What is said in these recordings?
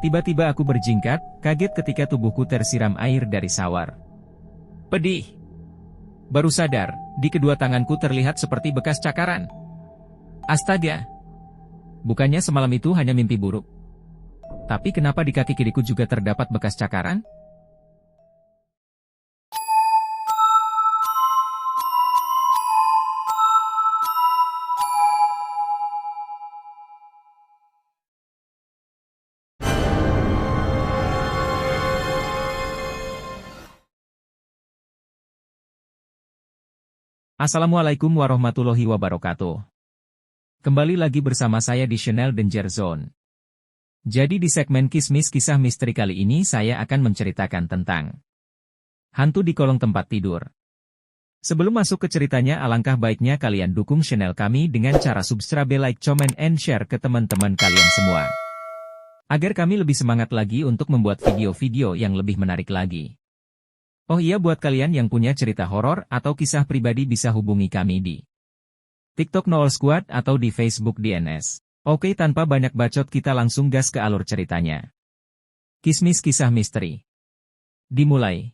Tiba-tiba aku berjingkat, kaget ketika tubuhku tersiram air dari shower. Pedih. Baru sadar, di kedua tanganku terlihat seperti bekas cakaran. Astaga. Bukannya semalam itu hanya mimpi buruk. Tapi kenapa di kaki kiriku juga terdapat bekas cakaran? Assalamualaikum warahmatullahi wabarakatuh. Kembali lagi bersama saya di channel Danger Zone. Jadi di segmen Kismis Kisah Misteri kali ini saya akan menceritakan tentang hantu di kolong tempat tidur. Sebelum masuk ke ceritanya, alangkah baiknya kalian dukung channel kami dengan cara subscribe, like, comment, and share ke teman-teman kalian semua. Agar kami lebih semangat lagi untuk membuat video-video yang lebih menarik lagi. Oh iya, buat kalian yang punya cerita horor atau kisah pribadi bisa hubungi kami di TikTok Noel Squad atau di Facebook DNS. Oke, tanpa banyak bacot kita langsung gas ke alur ceritanya. Kismis Kisah Misteri. Dimulai.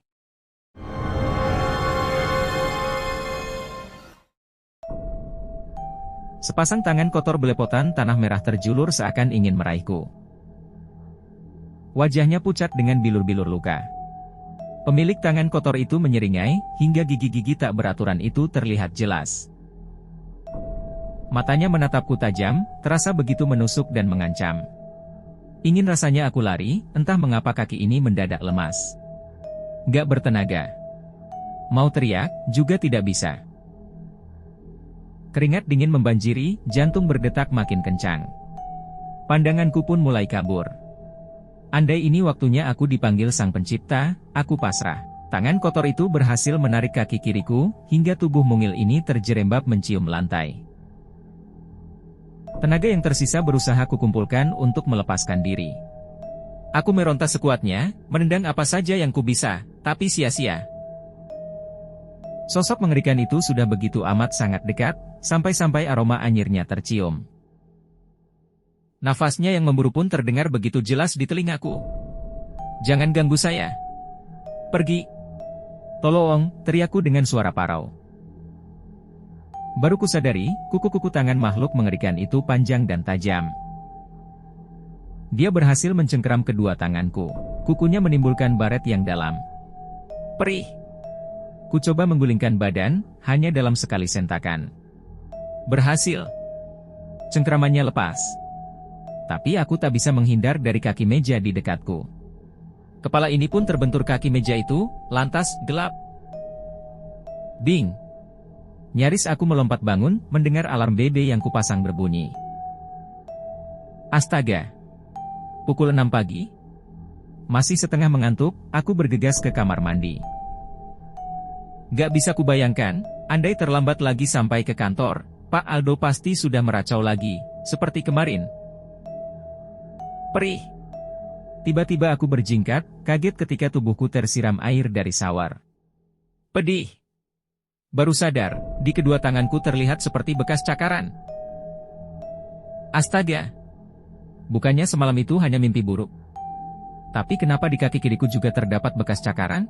Sepasang tangan kotor belepotan tanah merah terjulur seakan ingin meraihku. Wajahnya pucat dengan bilur-bilur luka. Pemilik tangan kotor itu menyeringai, hingga gigi-gigi tak beraturan itu terlihat jelas. Matanya menatapku tajam, terasa begitu menusuk dan mengancam. Ingin rasanya aku lari, entah mengapa kaki ini mendadak lemas. Gak bertenaga. Mau teriak, juga tidak bisa. Keringat dingin membanjiri, jantung berdetak makin kencang. Pandanganku pun mulai kabur. Andai ini waktunya aku dipanggil Sang Pencipta, aku pasrah. Tangan kotor itu berhasil menarik kaki kiriku, hingga tubuh mungil ini terjerembab mencium lantai. Tenaga yang tersisa berusaha kukumpulkan untuk melepaskan diri. Aku meronta sekuatnya, menendang apa saja yang ku bisa, tapi sia-sia. Sosok mengerikan itu sudah begitu amat sangat dekat, sampai-sampai aroma anyirnya tercium. Nafasnya yang memburu pun terdengar begitu jelas di telingaku. Jangan ganggu saya. Pergi. Tolong, teriakku dengan suara parau. Baru kusadari, kuku-kuku tangan makhluk mengerikan itu panjang dan tajam. Dia berhasil mencengkeram kedua tanganku. Kukunya menimbulkan baret yang dalam. Perih. Ku coba menggulingkan badan, hanya dalam sekali sentakan. Berhasil. Cengkeramannya lepas. Tapi aku tak bisa menghindar dari kaki meja di dekatku. Kepala ini pun terbentur kaki meja itu, lantas gelap. Bing! Nyaris aku melompat bangun, mendengar alarm BB yang kupasang berbunyi. Astaga! Pukul 6 pagi? Masih setengah mengantuk, aku bergegas ke kamar mandi. Gak bisa kubayangkan, andai terlambat lagi sampai ke kantor, Pak Aldo pasti sudah meracau lagi, seperti kemarin. Perih. Tiba-tiba aku berjingkat, kaget ketika tubuhku tersiram air dari shower. Pedih. Baru sadar, di kedua tanganku terlihat seperti bekas cakaran. Astaga. Bukannya semalam itu hanya mimpi buruk. Tapi kenapa di kaki kiriku juga terdapat bekas cakaran?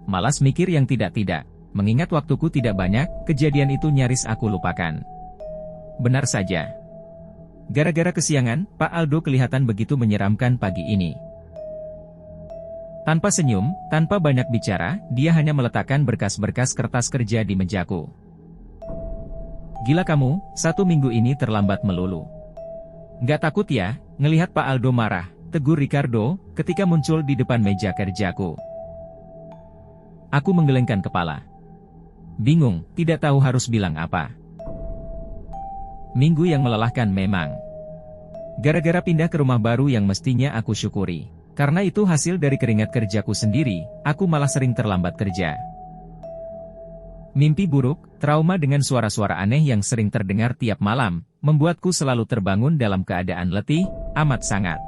Malas mikir yang tidak-tidak. Mengingat waktuku tidak banyak, kejadian itu nyaris aku lupakan. Benar saja. Gara-gara kesiangan, Pak Aldo kelihatan begitu menyeramkan pagi ini. Tanpa senyum, tanpa banyak bicara, dia hanya meletakkan berkas-berkas kertas kerja di mejaku. Gila kamu, 1 minggu ini terlambat melulu. Gak takut ya, ngelihat Pak Aldo marah, tegur Ricardo, ketika muncul di depan meja kerjaku. Aku menggelengkan kepala. Bingung, tidak tahu harus bilang apa. Minggu yang melelahkan memang. Gara-gara pindah ke rumah baru yang mestinya aku syukuri. Karena itu hasil dari keringat kerjaku sendiri, aku malah sering terlambat kerja. Mimpi buruk, trauma dengan suara-suara aneh yang sering terdengar tiap malam, membuatku selalu terbangun dalam keadaan letih, amat sangat.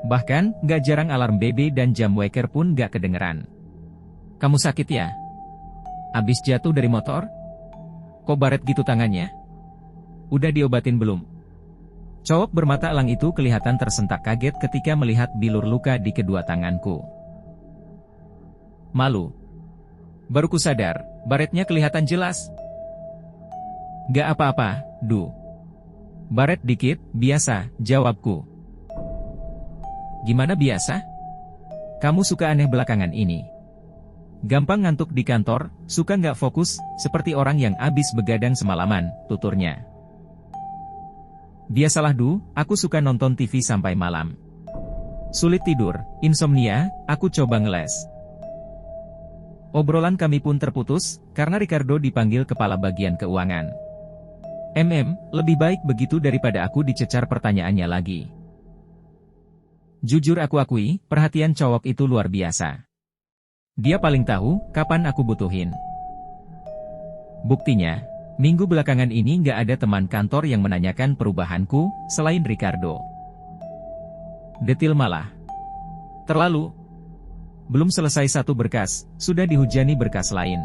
Bahkan, gak jarang alarm BB dan jam waker pun gak kedengeran. Kamu sakit ya? Abis jatuh dari motor? Kok baret gitu tangannya? Udah diobatin belum? Cowok bermata elang itu kelihatan tersentak kaget ketika melihat bilur luka di kedua tanganku. Malu. Baru ku sadar, baretnya kelihatan jelas. Gak apa-apa, Du. Baret dikit, biasa, jawabku. Gimana biasa? Kamu suka aneh belakangan ini. Gampang ngantuk di kantor, suka nggak fokus, seperti orang yang abis begadang semalaman, tuturnya. Biasalah Du, aku suka nonton TV sampai malam. Sulit tidur, insomnia, aku coba ngeles. Obrolan kami pun terputus, karena Ricardo dipanggil kepala bagian keuangan. Lebih baik begitu daripada aku dicecar pertanyaannya lagi. Jujur aku akui, perhatian cowok itu luar biasa. Dia paling tahu, kapan aku butuhin. Buktinya, minggu belakangan ini nggak ada teman kantor yang menanyakan perubahanku, selain Ricardo. Detil malah. Terlalu. Belum selesai satu berkas, sudah dihujani berkas lain.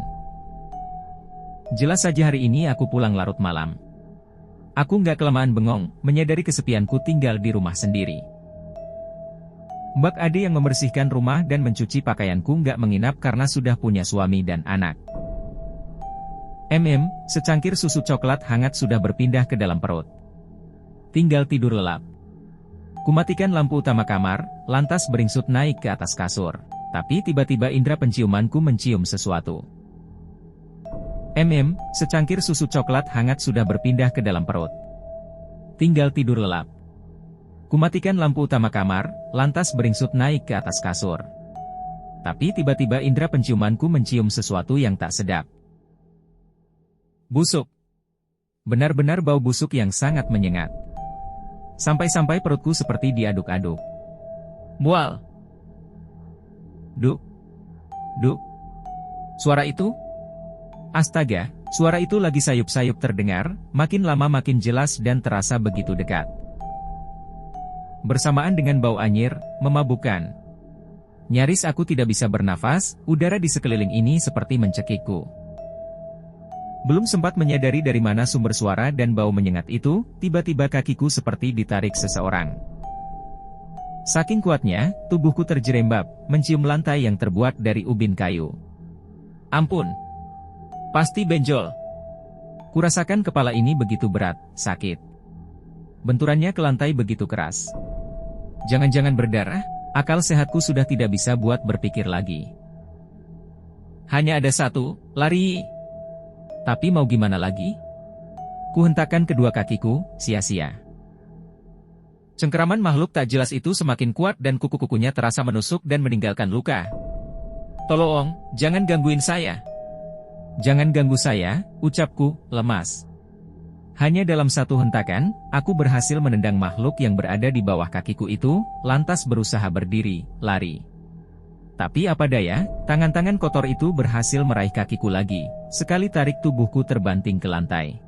Jelas saja hari ini aku pulang larut malam. Aku nggak kelamaan bengong, menyadari kesepianku tinggal di rumah sendiri. Mbak Ade yang membersihkan rumah dan mencuci pakaianku nggak menginap karena sudah punya suami dan anak. Secangkir susu coklat hangat sudah berpindah ke dalam perut. Tinggal tidur lelap. Kumatikan lampu utama kamar, lantas beringsut naik ke atas kasur. Tapi tiba-tiba indera penciumanku mencium sesuatu. Secangkir susu coklat hangat sudah berpindah ke dalam perut. Tinggal tidur lelap. Kumatikan lampu utama kamar, lantas beringsut naik ke atas kasur. Tapi tiba-tiba indera penciumanku mencium sesuatu yang tak sedap. Busuk. Benar-benar bau busuk yang sangat menyengat. Sampai-sampai perutku seperti diaduk-aduk. Mual. Duk. Suara itu? Astaga, suara itu lagi sayup-sayup terdengar, makin lama makin jelas dan terasa begitu dekat. Bersamaan dengan bau anyir, memabukkan. Nyaris aku tidak bisa bernafas, udara di sekeliling ini seperti mencekikku. Belum sempat menyadari dari mana sumber suara dan bau menyengat itu, tiba-tiba kakiku seperti ditarik seseorang. Saking kuatnya, tubuhku terjerembab, mencium lantai yang terbuat dari ubin kayu. Ampun! Pasti benjol. Kurasakan kepala ini begitu berat, sakit. Benturannya ke lantai begitu keras. Jangan-jangan berdarah, akal sehatku sudah tidak bisa buat berpikir lagi. Hanya ada satu, lari. Tapi mau gimana lagi? Kuhentakkan kedua kakiku, sia-sia. Cengkeraman makhluk tak jelas itu semakin kuat dan kuku-kukunya terasa menusuk dan meninggalkan luka. Tolong, jangan gangguin saya. Jangan ganggu saya, ucapku, lemas. Hanya dalam satu hentakan, aku berhasil menendang makhluk yang berada di bawah kakiku itu, lantas berusaha berdiri, lari. Tapi apa daya, tangan-tangan kotor itu berhasil meraih kakiku lagi, sekali tarik tubuhku terbanting ke lantai.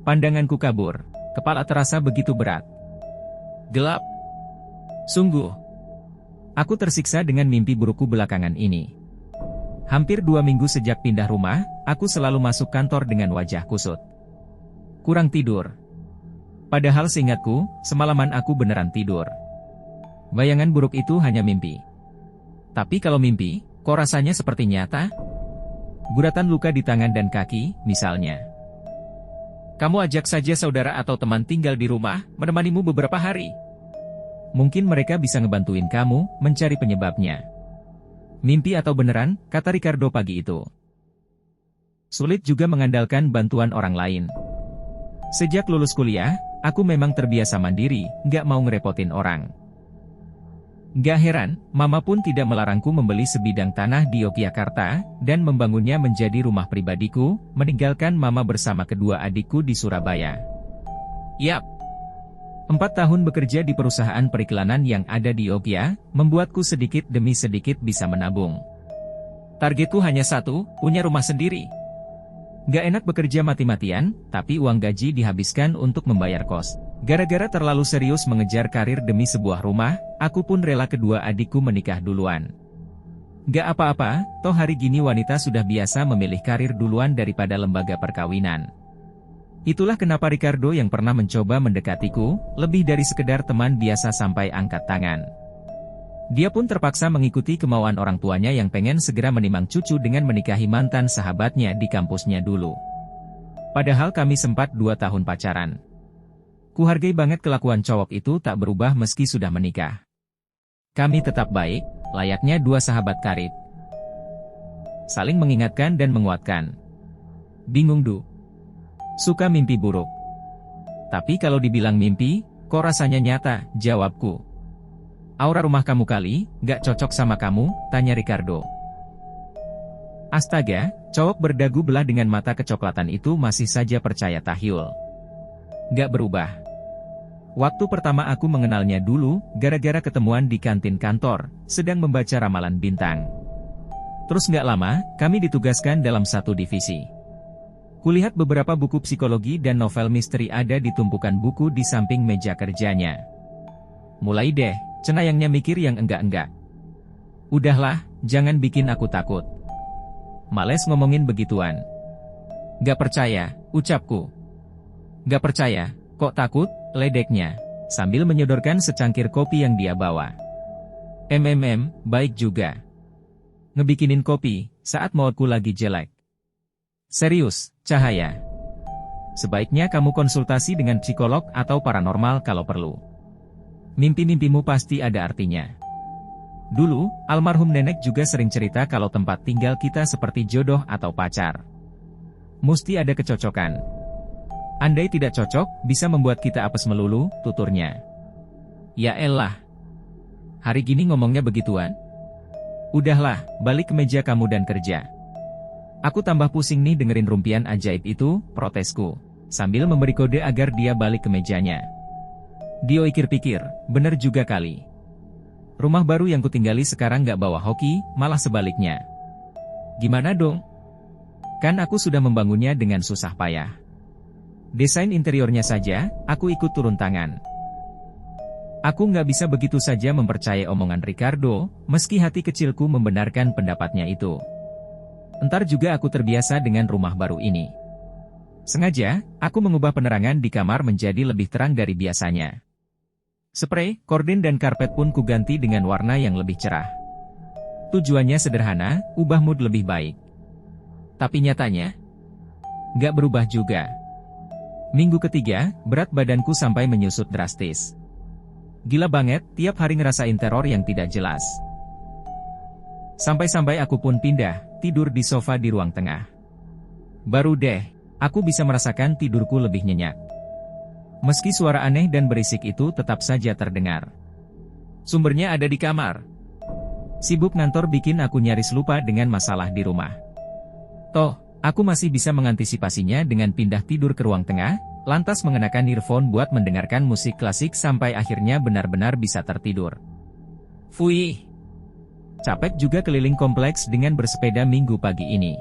Pandanganku kabur, kepala terasa begitu berat. Gelap. Sungguh. Aku tersiksa dengan mimpi burukku belakangan ini. Hampir 2 minggu sejak pindah rumah, aku selalu masuk kantor dengan wajah kusut. Kurang tidur. Padahal seingatku, semalaman aku beneran tidur. Bayangan buruk itu hanya mimpi. Tapi kalau mimpi, kok rasanya seperti nyata? Guratan luka di tangan dan kaki, misalnya. Kamu ajak saja saudara atau teman tinggal di rumah, menemanimu beberapa hari. Mungkin mereka bisa ngebantuin kamu, mencari penyebabnya. Mimpi atau beneran, kata Ricardo pagi itu. Sulit juga mengandalkan bantuan orang lain. Sejak lulus kuliah, aku memang terbiasa mandiri, nggak mau ngerepotin orang. Gak heran, Mama pun tidak melarangku membeli sebidang tanah di Yogyakarta, dan membangunnya menjadi rumah pribadiku, meninggalkan Mama bersama kedua adikku di Surabaya. Yap. 4 tahun bekerja di perusahaan periklanan yang ada di Yogyakarta, membuatku sedikit demi sedikit bisa menabung. Targetku hanya satu, punya rumah sendiri. Gak enak bekerja mati-matian, tapi uang gaji dihabiskan untuk membayar kos. Gara-gara terlalu serius mengejar karir demi sebuah rumah, aku pun rela kedua adikku menikah duluan. Gak apa-apa, toh hari gini wanita sudah biasa memilih karir duluan daripada lembaga perkawinan. Itulah kenapa Ricardo yang pernah mencoba mendekatiku, lebih dari sekedar teman biasa sampai angkat tangan. Dia pun terpaksa mengikuti kemauan orang tuanya yang pengen segera menimang cucu dengan menikahi mantan sahabatnya di kampusnya dulu. Padahal kami sempat 2 tahun pacaran. Kuhargai banget kelakuan cowok itu tak berubah meski sudah menikah. Kami tetap baik, layaknya 2 sahabat karib. Saling mengingatkan dan menguatkan. Bingung Du. Suka mimpi buruk. Tapi kalau dibilang mimpi, kok rasanya nyata, jawabku. Aura rumah kamu kali, gak cocok sama kamu, tanya Ricardo. Astaga, cowok berdagu belah dengan mata kecoklatan itu masih saja percaya tahyul. Gak berubah. Waktu pertama aku mengenalnya dulu, gara-gara ketemuan di kantin kantor, sedang membaca ramalan bintang. Terus gak lama, kami ditugaskan dalam satu divisi. Kulihat beberapa buku psikologi dan novel misteri ada di tumpukan buku di samping meja kerjanya. Mulai deh, cenayangnya mikir yang enggak-enggak. Udahlah, jangan bikin aku takut. Males ngomongin begituan. Gak percaya, ucapku. Gak percaya, kok takut, ledeknya, sambil menyodorkan secangkir kopi yang dia bawa. Baik juga. Ngebikinin kopi, saat moodku lagi jelek. Serius, Cahaya. Sebaiknya kamu konsultasi dengan psikolog atau paranormal kalau perlu. Mimpi-mimpimu pasti ada artinya. Dulu, almarhum nenek juga sering cerita kalau tempat tinggal kita seperti jodoh atau pacar. Mesti ada kecocokan. Andai tidak cocok, bisa membuat kita apes melulu, tuturnya. Ya elah. Hari gini ngomongnya begituan? Udahlah, balik ke meja kamu dan kerja. Aku tambah pusing nih dengerin rumpian ajaib itu, protesku, sambil memberi kode agar dia balik ke mejanya. Dio pikir-pikir, bener juga kali. Rumah baru yang kutinggali sekarang gak bawa hoki, malah sebaliknya. Gimana dong? Kan aku sudah membangunnya dengan susah payah. Desain interiornya saja, aku ikut turun tangan. Aku nggak bisa begitu saja mempercayai omongan Ricardo, meski hati kecilku membenarkan pendapatnya itu. Entar juga aku terbiasa dengan rumah baru ini. Sengaja, aku mengubah penerangan di kamar menjadi lebih terang dari biasanya. Spray, kordin dan karpet pun kuganti dengan warna yang lebih cerah. Tujuannya sederhana, ubah mood lebih baik. Tapi nyatanya, nggak berubah juga. Minggu ketiga, berat badanku sampai menyusut drastis. Gila banget, tiap hari ngerasain teror yang tidak jelas. Sampai-sampai aku pun pindah, tidur di sofa di ruang tengah. Baru deh, aku bisa merasakan tidurku lebih nyenyak. Meski suara aneh dan berisik itu tetap saja terdengar. Sumbernya ada di kamar. Sibuk ngantor bikin aku nyaris lupa dengan masalah di rumah. Toh, aku masih bisa mengantisipasinya dengan pindah tidur ke ruang tengah, lantas mengenakan earphone buat mendengarkan musik klasik sampai akhirnya benar-benar bisa tertidur. Fui. Capek juga keliling kompleks dengan bersepeda minggu pagi ini.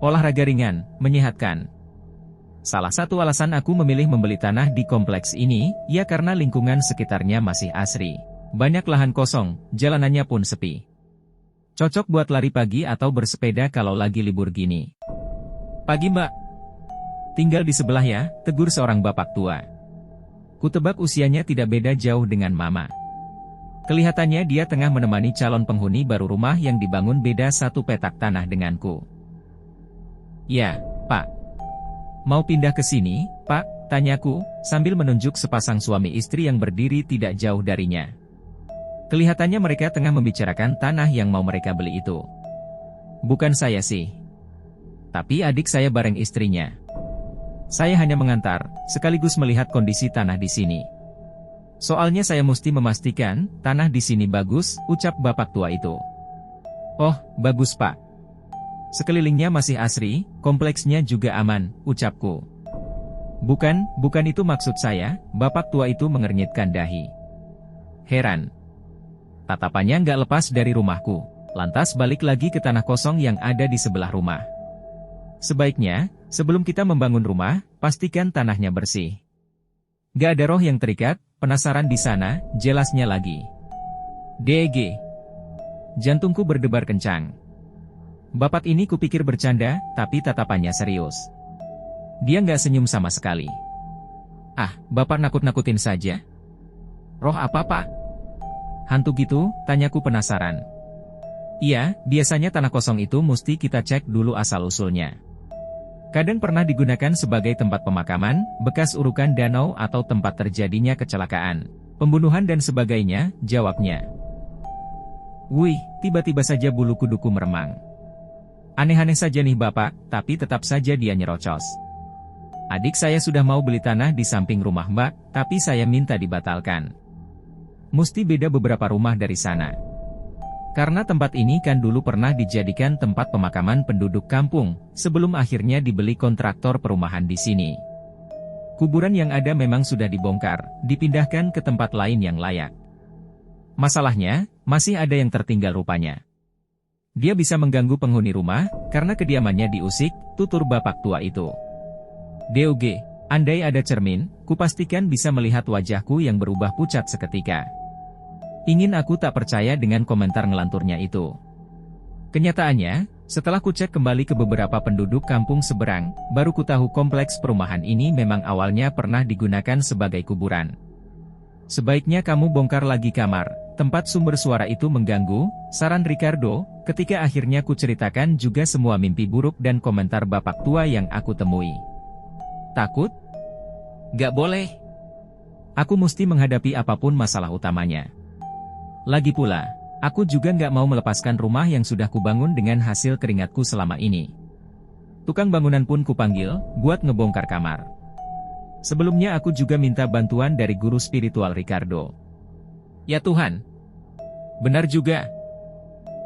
Olahraga ringan, menyehatkan. Salah satu alasan aku memilih membeli tanah di kompleks ini, ya karena lingkungan sekitarnya masih asri. Banyak lahan kosong, jalanannya pun sepi. Cocok buat lari pagi atau bersepeda kalau lagi libur gini. Pagi mbak. Tinggal di sebelah ya, tegur seorang bapak tua. Kutebak usianya tidak beda jauh dengan mama. Kelihatannya dia tengah menemani calon penghuni baru rumah yang dibangun beda satu petak tanah denganku. Ya, Pak. Mau pindah ke sini, Pak? Tanyaku, sambil menunjuk sepasang suami istri yang berdiri tidak jauh darinya. Kelihatannya mereka tengah membicarakan tanah yang mau mereka beli itu. Bukan saya sih. Tapi adik saya bareng istrinya. Saya hanya mengantar, sekaligus melihat kondisi tanah di sini. Soalnya saya mesti memastikan, tanah di sini bagus, ucap bapak tua itu. Oh, bagus Pak. Sekelilingnya masih asri, kompleksnya juga aman, ucapku. Bukan itu maksud saya, bapak tua itu mengernyitkan dahi. Heran. Tatapannya nggak lepas dari rumahku, lantas balik lagi ke tanah kosong yang ada di sebelah rumah. Sebaiknya, sebelum kita membangun rumah, pastikan tanahnya bersih. Gak ada roh yang terikat, penasaran di sana, jelasnya lagi. DG. Jantungku berdebar kencang. Bapak ini kupikir bercanda, tapi tatapannya serius. Dia nggak senyum sama sekali. Ah, Bapak nakut-nakutin saja. Roh apa, Pak? Hantu gitu, tanyaku penasaran. Iya, biasanya tanah kosong itu mesti kita cek dulu asal-usulnya. Kadang pernah digunakan sebagai tempat pemakaman, bekas urukan danau atau tempat terjadinya kecelakaan, pembunuhan dan sebagainya, jawabnya. Wih, tiba-tiba saja bulu kuduku meremang. Aneh-aneh saja nih Bapak, tapi tetap saja dia nyerocos. Adik saya sudah mau beli tanah di samping rumah Mbak, tapi saya minta dibatalkan. Mesti beda beberapa rumah dari sana. Karena tempat ini kan dulu pernah dijadikan tempat pemakaman penduduk kampung, sebelum akhirnya dibeli kontraktor perumahan di sini. Kuburan yang ada memang sudah dibongkar, dipindahkan ke tempat lain yang layak. Masalahnya, masih ada yang tertinggal rupanya. Dia bisa mengganggu penghuni rumah, karena kediamannya diusik, tutur bapak tua itu. DOG, andai ada cermin, kupastikan bisa melihat wajahku yang berubah pucat seketika. Ingin aku tak percaya dengan komentar ngelanturnya itu. Kenyataannya, setelah kucek kembali ke beberapa penduduk kampung seberang, baru kutahu kompleks perumahan ini memang awalnya pernah digunakan sebagai kuburan. Sebaiknya kamu bongkar lagi kamar, tempat sumber suara itu mengganggu, saran Ricardo, ketika akhirnya kuceritakan juga semua mimpi buruk dan komentar bapak tua yang aku temui. Takut? Gak boleh. Aku mesti menghadapi apapun masalah utamanya. Lagi pula, aku juga gak mau melepaskan rumah yang sudah kubangun dengan hasil keringatku selama ini. Tukang bangunan pun kupanggil, buat ngebongkar kamar. Sebelumnya aku juga minta bantuan dari guru spiritual Ricardo. Ya Tuhan. Benar juga.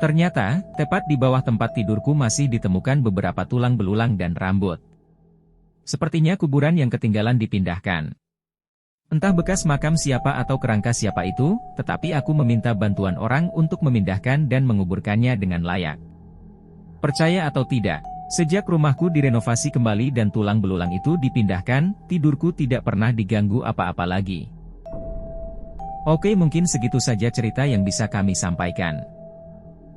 Ternyata, tepat di bawah tempat tidurku masih ditemukan beberapa tulang belulang dan rambut. Sepertinya kuburan yang ketinggalan dipindahkan. Entah bekas makam siapa atau kerangka siapa itu, tetapi aku meminta bantuan orang untuk memindahkan dan menguburkannya dengan layak. Percaya atau tidak, sejak rumahku direnovasi kembali dan tulang belulang itu dipindahkan, tidurku tidak pernah diganggu apa-apa lagi. Oke, mungkin segitu saja cerita yang bisa kami sampaikan.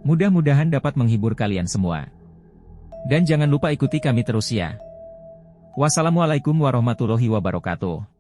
Mudah-mudahan dapat menghibur kalian semua. Dan jangan lupa ikuti kami terus ya. Wassalamualaikum warahmatullahi wabarakatuh.